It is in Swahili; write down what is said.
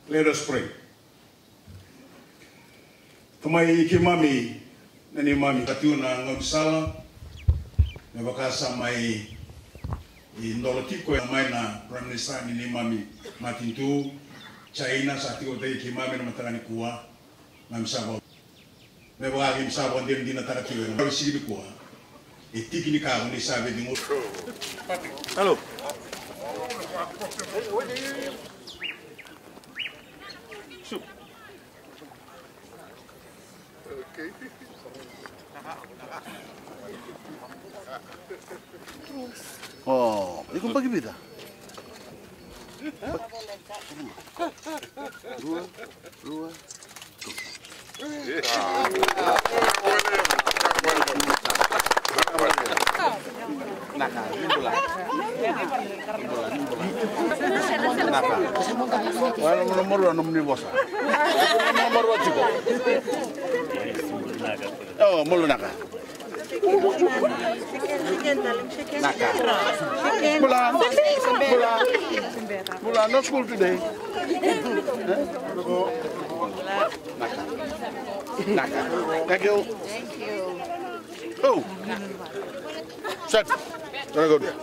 Let us pray. Tumai ki mami, nani mami katiuna ngagsala, na bakasa mai indolotiko na mai na Prime Minister ni mami matintu, China sa tiko tayo ki mami na matarani kuwa, ngam may bagay sa abang din nataratiyo na sili kuwa, itiki ni kako ni sabi di mo. Hello. Okay. Oh, ini kung pag-ibig ah. Dua. Naka, bola. Naka. Wala nomor ni bosa. Nomor wa chico. Oh, mulu naka. Naka. Bola, no school today. Naka. Thank you. Oh. Set. Gotta go there.